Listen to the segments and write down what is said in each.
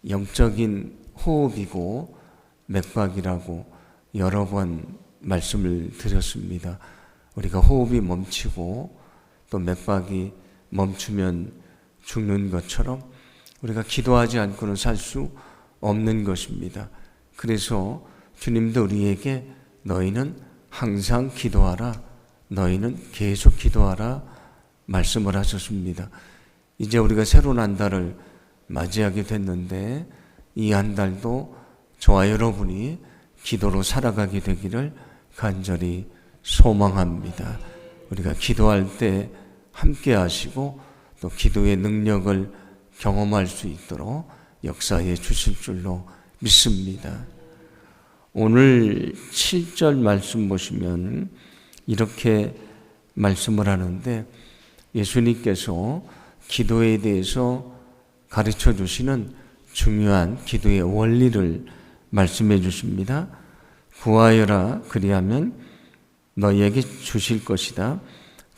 영적인 호흡이고 맥박이라고 여러 번 말씀을 드렸습니다. 우리가 호흡이 멈추고 또 맥박이 멈추면 죽는 것처럼 우리가 기도하지 않고는 살 수 없는 것입니다. 그래서 주님도 우리에게 너희는 항상 기도하라, 너희는 계속 기도하라 말씀을 하셨습니다. 이제 우리가 새로운 한 달을 맞이하게 됐는데 이 한 달도 저와 여러분이 기도로 살아가게 되기를 간절히 소망합니다. 우리가 기도할 때 함께 하시고 또 기도의 능력을 경험할 수 있도록 역사해 주실 줄로 믿습니다. 오늘 7절 말씀 보시면 이렇게 말씀을 하는데 예수님께서 기도에 대해서 가르쳐 주시는 중요한 기도의 원리를 말씀해 주십니다. 구하여라 그리하면 너희에게 주실 것이다.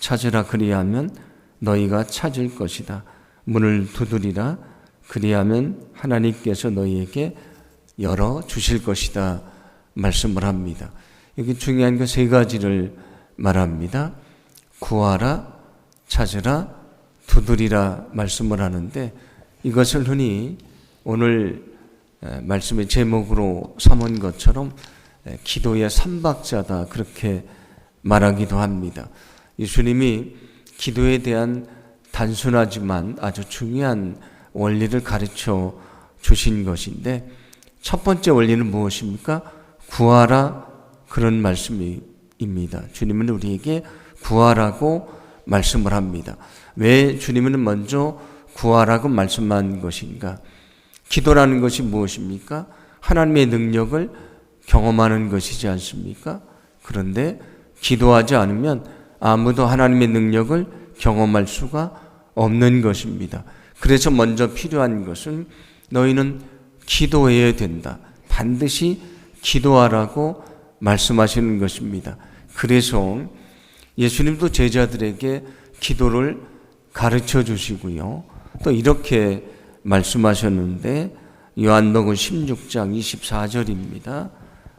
찾으라 그리하면 너희가 찾을 것이다. 문을 두드리라 그리하면 하나님께서 너희에게 열어 주실 것이다 말씀을 합니다. 여기 중요한 그 세 가지를 말합니다. 구하라, 찾으라, 두드리라 말씀을 하는데 이것을 흔히 오늘 말씀의 제목으로 삼은 것처럼 기도의 삼박자다 그렇게 말하기도 합니다. 예수님이 기도에 대한 단순하지만 아주 중요한 원리를 가르쳐 주신 것인데 첫 번째 원리는 무엇입니까? 구하라 그런 말씀입니다. 주님은 우리에게 구하라고 말씀을 합니다. 왜 주님은 먼저 구하라고 말씀한 것인가? 기도라는 것이 무엇입니까? 하나님의 능력을 경험하는 것이지 않습니까? 그런데 기도하지 않으면 아무도 하나님의 능력을 경험할 수가 없는 것입니다. 그래서 먼저 필요한 것은 너희는 기도해야 된다. 반드시 기도하라고 말씀하시는 것입니다. 그래서 예수님도 제자들에게 기도를 가르쳐 주시고요. 또 이렇게 말씀하셨는데 요한복음 16장 24절입니다.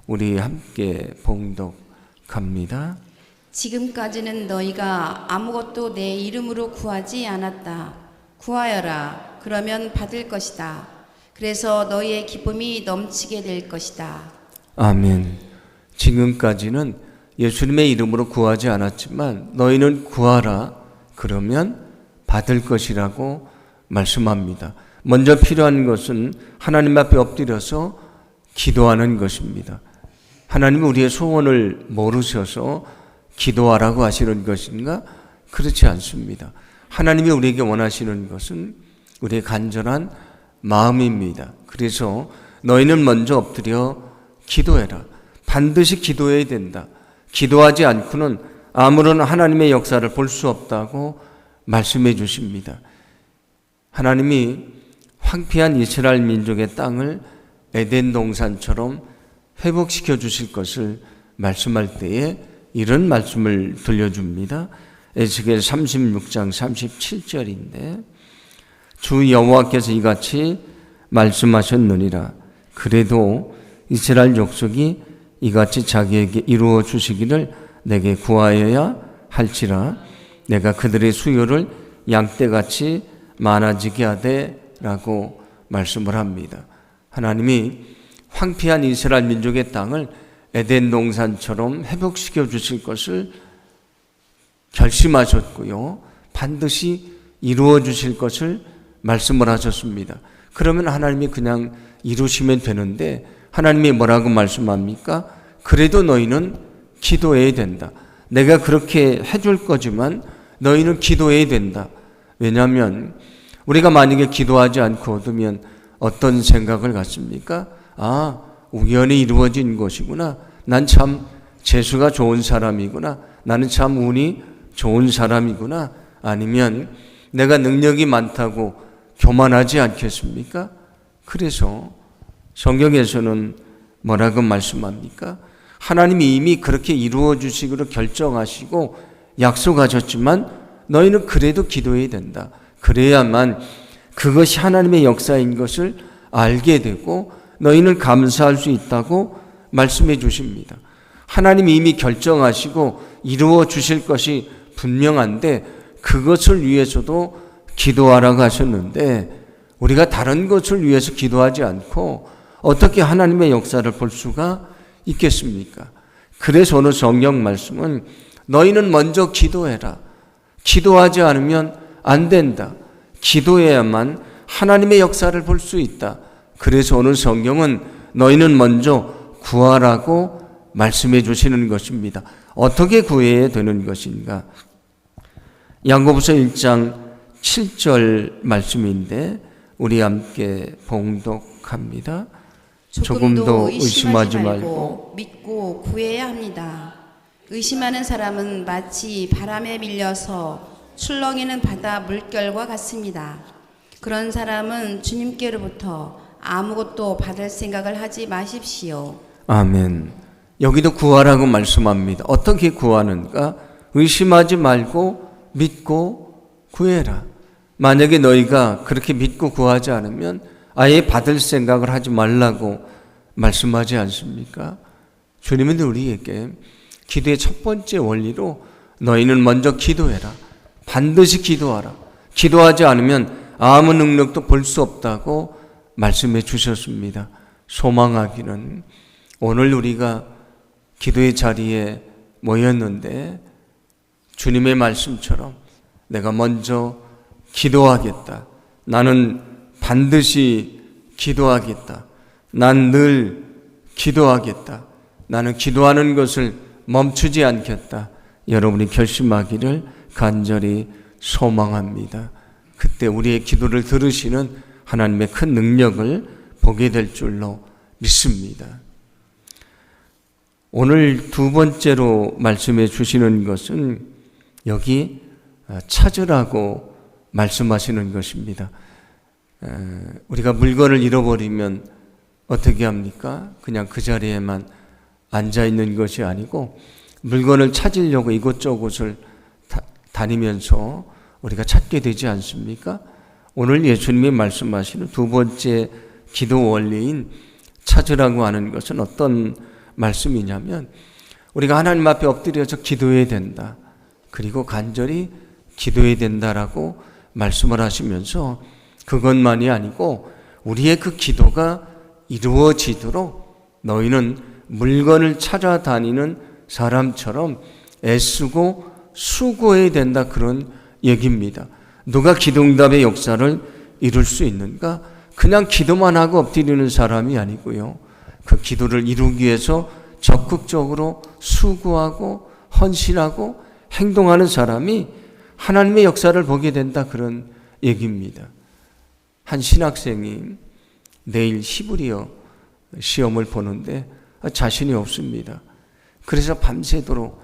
우리 함께 봉독합니다. 지금까지는 너희가 아무것도 내 이름으로 구하지 않았다. 구하여라. 그러면 받을 것이다. 그래서 너희의 기쁨이 넘치게 될 것이다. 아멘. 지금까지는 예수님의 이름으로 구하지 않았지만 너희는 구하라. 그러면 받을 것이라고 말씀합니다. 먼저 필요한 것은 하나님 앞에 엎드려서 기도하는 것입니다. 하나님은 우리의 소원을 모르셔서 기도하라고 하시는 것인가? 그렇지 않습니다. 하나님이 우리에게 원하시는 것은 우리의 간절한 마음입니다. 그래서 너희는 먼저 엎드려 기도해라. 반드시 기도해야 된다. 기도하지 않고는 아무런 하나님의 역사를 볼 수 없다고 말씀해 주십니다. 하나님이 황폐한 이스라엘 민족의 땅을 에덴 동산처럼 회복시켜 주실 것을 말씀할 때에 이런 말씀을 들려줍니다. 에스겔 36장 37절인데 주 여호와께서 이같이 말씀하셨느니라. 그래도 이스라엘 족속이 이같이 자기에게 이루어 주시기를 내게 구하여야 할지라. 내가 그들의 수요를 양떼같이 많아지게 하되 라고 말씀을 합니다. 하나님이 황폐한 이스라엘 민족의 땅을 에덴 동산처럼 회복시켜 주실 것을 결심하셨고요. 반드시 이루어 주실 것을 말씀을 하셨습니다. 그러면 하나님이 그냥 이루시면 되는데 하나님이 뭐라고 말씀합니까? 그래도 너희는 기도해야 된다. 내가 그렇게 해줄 거지만 너희는 기도해야 된다. 왜냐하면 우리가 만약에 기도하지 않고 얻으면 어떤 생각을 갖습니까? 아, 우연히 이루어진 것이구나. 난 참 재수가 좋은 사람이구나. 나는 참 운이 좋은 사람이구나. 아니면 내가 능력이 많다고 교만하지 않겠습니까? 그래서 성경에서는 뭐라고 말씀합니까? 하나님이 이미 그렇게 이루어 주시기로 결정하시고 약속하셨지만 너희는 그래도 기도해야 된다. 그래야만 그것이 하나님의 역사인 것을 알게 되고 너희는 감사할 수 있다고 말씀해 주십니다. 하나님이 이미 결정하시고 이루어 주실 것이 분명한데 그것을 위해서도 기도하라고 하셨는데 우리가 다른 것을 위해서 기도하지 않고 어떻게 하나님의 역사를 볼 수가 있겠습니까? 그래서 오늘 성경 말씀은 너희는 먼저 기도해라. 기도하지 않으면 안 된다. 기도해야만 하나님의 역사를 볼 수 있다. 그래서 오늘 성경은 너희는 먼저 구하라고 말씀해 주시는 것입니다. 어떻게 구해야 되는 것인가? 야고보서 1장 7절 말씀인데 우리 함께 봉독합니다. 조금도 의심하지 말고 믿고 구해야 합니다. 의심하는 사람은 마치 바람에 밀려서 출렁이는 바다 물결과 같습니다. 그런 사람은 주님께로부터 아무것도 받을 생각을 하지 마십시오. 아멘. 여기도 구하라고 말씀합니다. 어떻게 구하는가? 의심하지 말고 믿고 구해라. 만약에 너희가 그렇게 믿고 구하지 않으면 아예 받을 생각을 하지 말라고 말씀하지 않습니까? 주님은 우리에게 기도의 첫 번째 원리로 너희는 먼저 기도해라. 반드시 기도하라. 기도하지 않으면 아무 능력도 볼 수 없다고 말씀해 주셨습니다. 소망하기는 오늘 우리가 기도의 자리에 모였는데 주님의 말씀처럼 내가 먼저 기도하겠다. 나는 반드시 기도하겠다. 난 늘 기도하겠다. 나는 기도하는 것을 멈추지 않겠다. 여러분이 결심하기를 간절히 소망합니다. 그때 우리의 기도를 들으시는 하나님의 큰 능력을 보게 될 줄로 믿습니다. 오늘 두 번째로 말씀해 주시는 것은 여기 찾으라고 말씀하시는 것입니다. 우리가 물건을 잃어버리면 어떻게 합니까? 그냥 그 자리에만 앉아 있는 것이 아니고 물건을 찾으려고 이곳저곳을 다니면서 우리가 찾게 되지 않습니까? 오늘 예수님이 말씀하시는 두 번째 기도 원리인 찾으라고 하는 것은 어떤 말씀이냐면 우리가 하나님 앞에 엎드려서 기도해야 된다. 그리고 간절히 기도해야 된다라고 말씀을 하시면서 그것만이 아니고 우리의 그 기도가 이루어지도록 너희는 물건을 찾아다니는 사람처럼 애쓰고 수고해야 된다. 그런 얘기입니다. 누가 기도응답의 역사를 이룰 수 있는가? 그냥 기도만 하고 엎드리는 사람이 아니고요. 그 기도를 이루기 위해서 적극적으로 수고하고 헌신하고 행동하는 사람이 하나님의 역사를 보게 된다. 그런 얘기입니다. 한 신학생이 내일 히브리어 시험을 보는데 자신이 없습니다. 그래서 밤새도록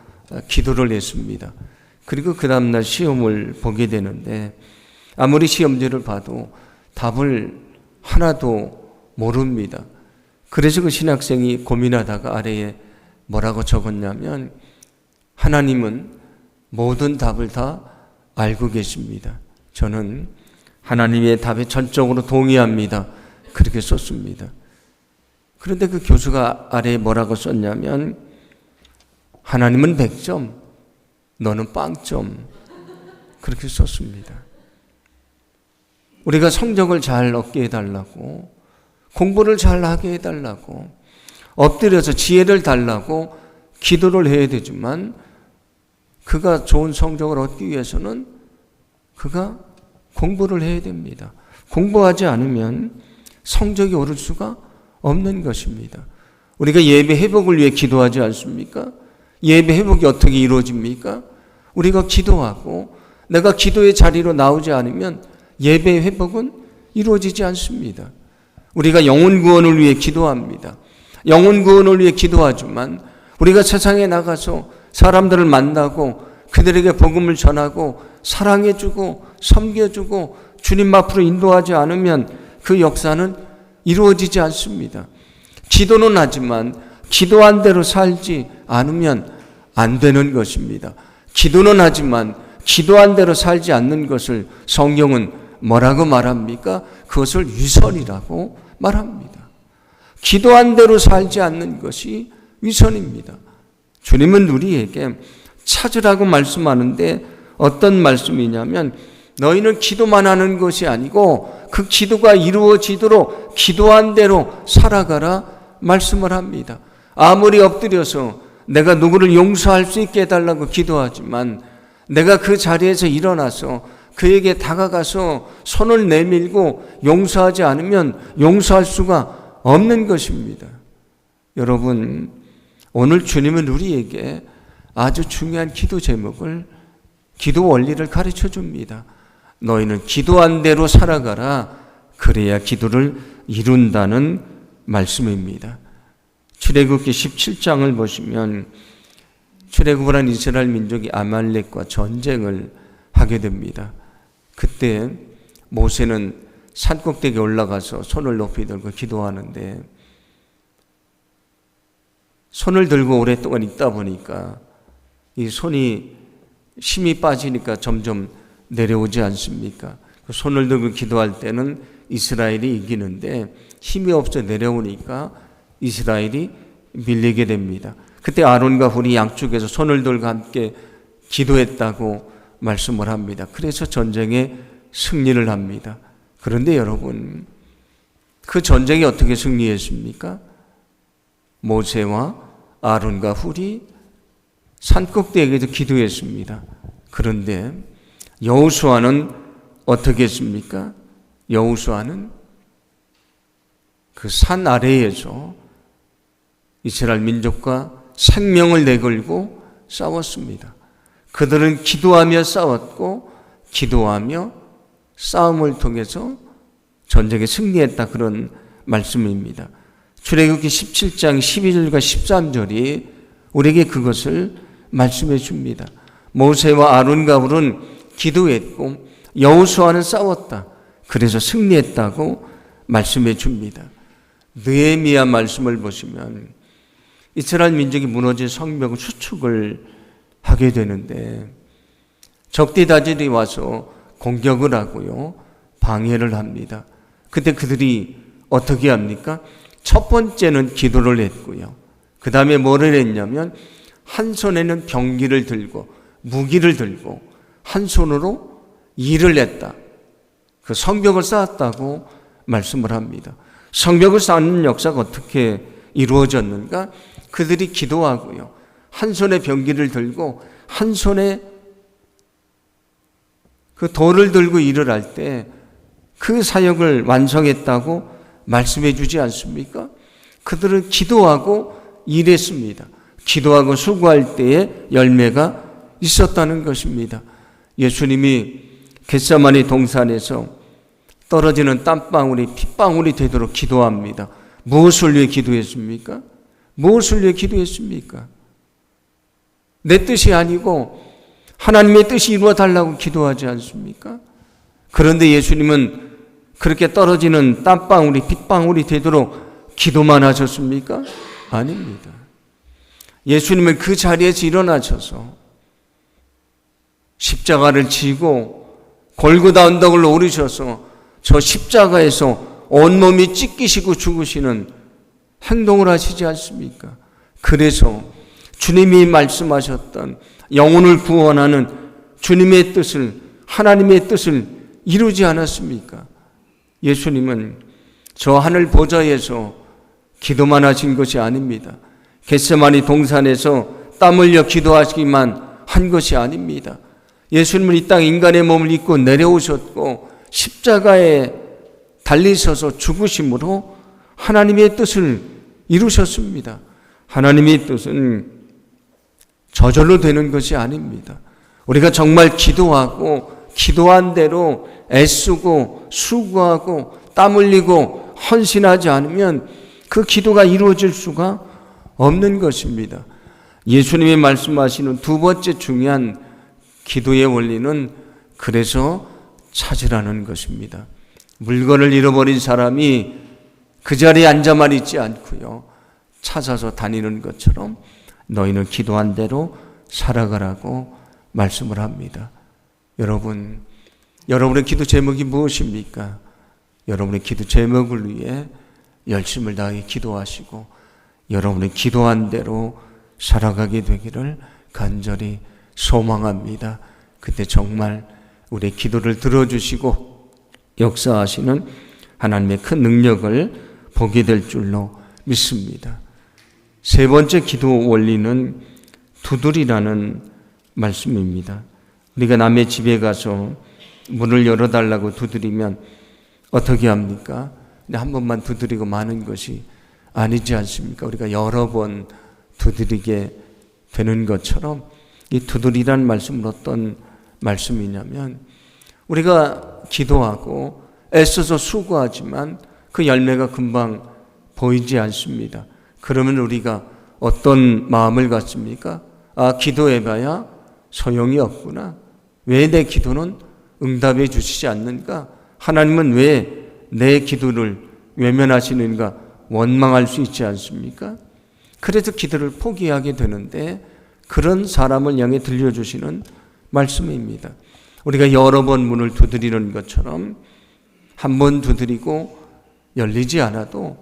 기도를 했습니다. 그리고 그 다음날 시험을 보게 되는데 아무리 시험지를 봐도 답을 하나도 모릅니다. 그래서 그 신학생이 고민하다가 아래에 뭐라고 적었냐면 하나님은 모든 답을 다 알고 계십니다. 저는 하나님의 답에 전적으로 동의합니다. 그렇게 썼습니다. 그런데 그 교수가 아래에 뭐라고 썼냐면 하나님은 100점, 너는 빵점. 그렇게 썼습니다. 우리가 성적을 잘 얻게 해달라고, 공부를 잘 하게 해달라고, 엎드려서 지혜를 달라고 기도를 해야 되지만 그가 좋은 성적을 얻기 위해서는 그가 공부를 해야 됩니다. 공부하지 않으면 성적이 오를 수가 없는 것입니다. 우리가 예배 회복을 위해 기도하지 않습니까? 예배 회복이 어떻게 이루어집니까? 우리가 기도하고 내가 기도의 자리로 나오지 않으면 예배 회복은 이루어지지 않습니다. 우리가 영혼 구원을 위해 기도합니다. 영혼 구원을 위해 기도하지만 우리가 세상에 나가서 사람들을 만나고 그들에게 복음을 전하고 사랑해주고 섬겨주고 주님 앞으로 인도하지 않으면 그 역사는 이루어지지 않습니다. 기도는 하지만 기도한 대로 살지 않으면 안 되는 것입니다. 기도는 하지만 기도한 대로 살지 않는 것을 성경은 뭐라고 말합니까? 그것을 위선이라고 말합니다. 기도한 대로 살지 않는 것이 위선입니다. 주님은 우리에게 찾으라고 말씀하는데 어떤 말씀이냐면 너희는 기도만 하는 것이 아니고 그 기도가 이루어지도록 기도한 대로 살아가라 말씀을 합니다. 아무리 엎드려서 내가 누구를 용서할 수 있게 해달라고 기도하지만 내가 그 자리에서 일어나서 그에게 다가가서 손을 내밀고 용서하지 않으면 용서할 수가 없는 것입니다. 여러분, 오늘 주님은 우리에게 아주 중요한 기도 제목을, 기도 원리를 가르쳐 줍니다. 너희는 기도한 대로 살아가라. 그래야 기도를 이룬다는 말씀입니다. 출애굽기 17장을 보시면 출애굽을 한 이스라엘 민족이 아말렉과 전쟁을 하게 됩니다. 그때 모세는 산꼭대기에 올라가서 손을 높이 들고 기도하는데 손을 들고 오랫동안 있다 보니까 이 손이 힘이 빠지니까 점점 내려오지 않습니까? 손을 들고 기도할 때는 이스라엘이 이기는데 힘이 없어 내려오니까 이스라엘이 밀리게 됩니다. 그때 아론과 훌이 양쪽에서 손을 들고 함께 기도했다고 말씀을 합니다. 그래서 전쟁에 승리를 합니다. 그런데 여러분, 그 전쟁이 어떻게 승리했습니까? 모세와 아론과 훌이 산꼭대기에서 기도했습니다. 그런데 여호수아는 어떻게 했습니까? 여호수아는 그 산 아래에서 이스라엘 민족과 생명을 내걸고 싸웠습니다. 그들은 기도하며 싸웠고 기도하며 싸움을 통해서 전쟁에 승리했다, 그런 말씀입니다. 출애굽기 17장 12절과 13절이 우리에게 그것을 말씀해 줍니다. 모세와 아론과 훌은 기도했고 여호수아는 싸웠다. 그래서 승리했다고 말씀해 줍니다. 느헤미야 말씀을 보시면 이스라엘 민족이 무너진 성벽을 수축을 하게 되는데 적대다들이 와서 공격을 하고요, 방해를 합니다. 그때 그들이 어떻게 합니까? 첫 번째는 기도를 했고요. 그 다음에 뭐를 했냐면 한 손에는 병기를 들고 무기를 들고 한 손으로 일을 했다. 그 성벽을 쌓았다고 말씀을 합니다. 성벽을 쌓는 역사가 어떻게 이루어졌는가? 그들이 기도하고요, 한 손에 병기를 들고 한 손에 그 돌을 들고 일을 할 때 그 사역을 완성했다고 말씀해 주지 않습니까? 그들은 기도하고 일했습니다. 기도하고 수고할 때에 열매가 있었다는 것입니다. 예수님이 겟세마네 동산에서 떨어지는 땀방울이 핏방울이 되도록 기도합니다. 무엇을 위해 기도했습니까? 무엇을 위해 기도했습니까? 내 뜻이 아니고 하나님의 뜻이 이루어달라고 기도하지 않습니까? 그런데 예수님은 그렇게 떨어지는 땀방울이 핏방울이 되도록 기도만 하셨습니까? 아닙니다. 예수님은 그 자리에서 일어나셔서 십자가를 지고 골고다 언덕을 오르셔서 저 십자가에서 온몸이 찢기시고 죽으시는 행동을 하시지 않습니까? 그래서 주님이 말씀하셨던 영혼을 구원하는 주님의 뜻을, 하나님의 뜻을 이루지 않았습니까? 예수님은 저 하늘 보좌에서 기도만 하신 것이 아닙니다. 겟세마네 동산에서 땀 흘려 기도하시기만 한 것이 아닙니다. 예수님은 이 땅 인간의 몸을 입고 내려오셨고 십자가에 달리셔서 죽으심으로 하나님의 뜻을 이루셨습니다. 하나님의 뜻은 저절로 되는 것이 아닙니다. 우리가 정말 기도하고 기도한 대로 애쓰고 수고하고 땀 흘리고 헌신하지 않으면 그 기도가 이루어질 수가 없는 것입니다. 예수님이 말씀하시는 두 번째 중요한 기도의 원리는 그래서 찾으라는 것입니다. 물건을 잃어버린 사람이 그 자리에 앉아만 있지 않고요, 찾아서 다니는 것처럼 너희는 기도한 대로 살아가라고 말씀을 합니다. 여러분, 여러분의 기도 제목이 무엇입니까? 여러분의 기도 제목을 위해 열심을 다해 기도하시고 여러분이 기도한 대로 살아가게 되기를 간절히 소망합니다. 그때 정말 우리의 기도를 들어주시고 역사하시는 하나님의 큰 능력을 보게 될 줄로 믿습니다. 세 번째 기도 원리는 두드리라는 말씀입니다. 우리가 남의 집에 가서 문을 열어달라고 두드리면 어떻게 합니까? 한 번만 두드리고 마는 것이 아니지 않습니까? 우리가 여러 번 두드리게 되는 것처럼 이 두드리란 말씀은 어떤 말씀이냐면 우리가 기도하고 애써서 수고하지만 그 열매가 금방 보이지 않습니다. 그러면 우리가 어떤 마음을 갖습니까? 아, 기도해봐야 소용이 없구나. 왜 내 기도는 응답해 주시지 않는가? 하나님은 왜 내 기도를 외면하시는가? 원망할 수 있지 않습니까? 그래서 기도를 포기하게 되는데 그런 사람을 향해 들려주시는 말씀입니다. 우리가 여러 번 문을 두드리는 것처럼 한 번 두드리고 열리지 않아도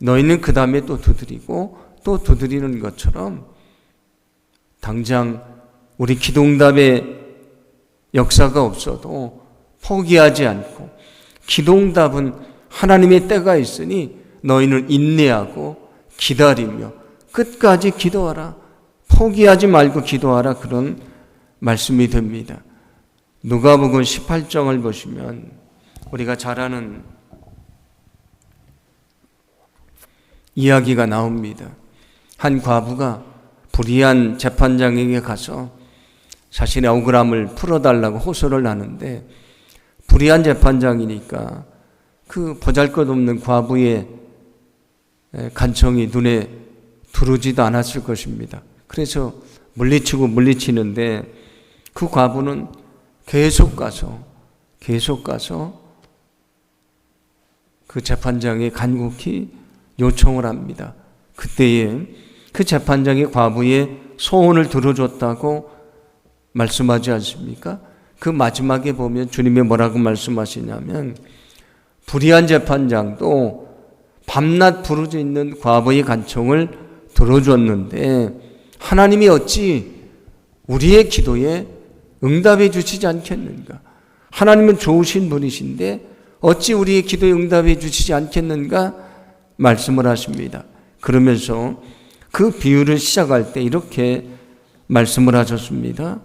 너희는 그 다음에 또 두드리고 또 두드리는 것처럼 당장 우리 기도응답의 역사가 없어도 포기하지 않고 기도응답은 하나님의 때가 있으니 너희는 인내하고 기다리며 끝까지 기도하라. 포기하지 말고 기도하라. 그런 말씀이 됩니다. 누가복음 18장을 보시면 우리가 잘 아는 이야기가 나옵니다. 한 과부가 불의한 재판장에게 가서 자신의 억울함을 풀어달라고 호소를 하는데 불의한 재판장이니까 그 보잘것없는 과부의 간청이 눈에 들어오지도 않았을 것입니다. 그래서 물리치는데 그 과부는 계속 가서 그 재판장에 간곡히 요청을 합니다. 그때에 그 재판장이 과부의 소원을 들어줬다고 말씀하지 않습니까? 그 마지막에 보면 주님이 뭐라고 말씀하시냐면 불의한 재판장도 밤낮 부르짖는 있는 과부의 간청을 들어줬는데 하나님이 어찌 우리의 기도에 응답해 주시지 않겠는가? 하나님은 좋으신 분이신데 어찌 우리의 기도에 응답해 주시지 않겠는가? 말씀을 하십니다. 그러면서 그 비유를 시작할 때 이렇게 말씀을 하셨습니다.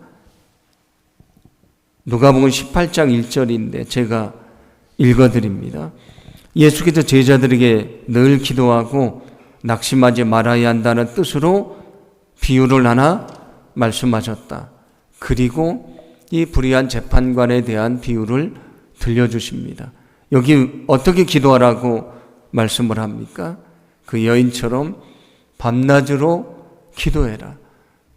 누가복음 18장 1절인데 제가 읽어드립니다. 예수께서 제자들에게 늘 기도하고 낙심하지 말아야 한다는 뜻으로 비유를 하나 말씀하셨다. 그리고 이 불의한 재판관에 대한 비유를 들려주십니다. 여기 어떻게 기도하라고 말씀을 합니까? 그 여인처럼 밤낮으로 기도해라.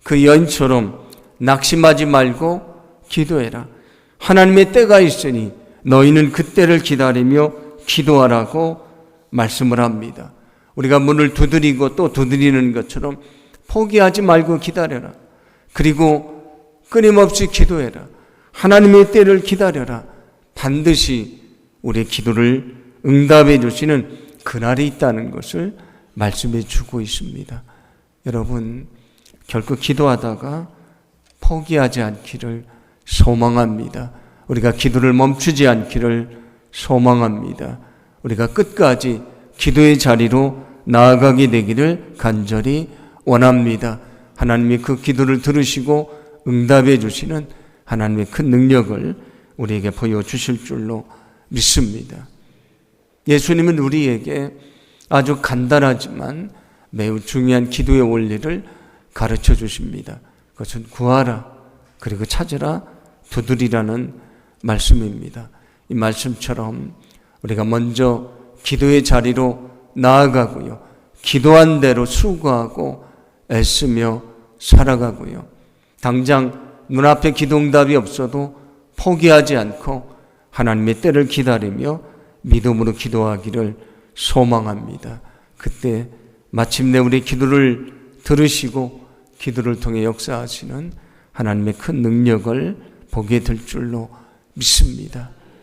그 여인처럼 낙심하지 말고 기도해라. 하나님의 때가 있으니 너희는 그 때를 기다리며 기도하라고 말씀을 합니다. 우리가 문을 두드리고 또 두드리는 것처럼 포기하지 말고 기다려라. 그리고 끊임없이 기도해라. 하나님의 때를 기다려라. 반드시 우리의 기도를 응답해 주시는 그날이 있다는 것을 말씀해 주고 있습니다. 여러분, 결코 기도하다가 포기하지 않기를 소망합니다. 우리가 기도를 멈추지 않기를 소망합니다. 우리가 끝까지 기도의 자리로 나아가게 되기를 간절히 원합니다. 하나님이 그 기도를 들으시고 응답해 주시는 하나님의 큰 능력을 우리에게 보여주실 줄로 믿습니다. 예수님은 우리에게 아주 간단하지만 매우 중요한 기도의 원리를 가르쳐 주십니다. 그것은 구하라, 그리고 찾으라, 두드리라는 말씀입니다. 이 말씀처럼 우리가 먼저 기도의 자리로 나아가고요, 기도한 대로 수고하고 애쓰며 살아가고요, 당장 눈앞에 기도응답이 없어도 포기하지 않고 하나님의 때를 기다리며 믿음으로 기도하기를 소망합니다. 그때 마침내 우리 기도를 들으시고 기도를 통해 역사하시는 하나님의 큰 능력을 보게 될 줄로 믿습니다.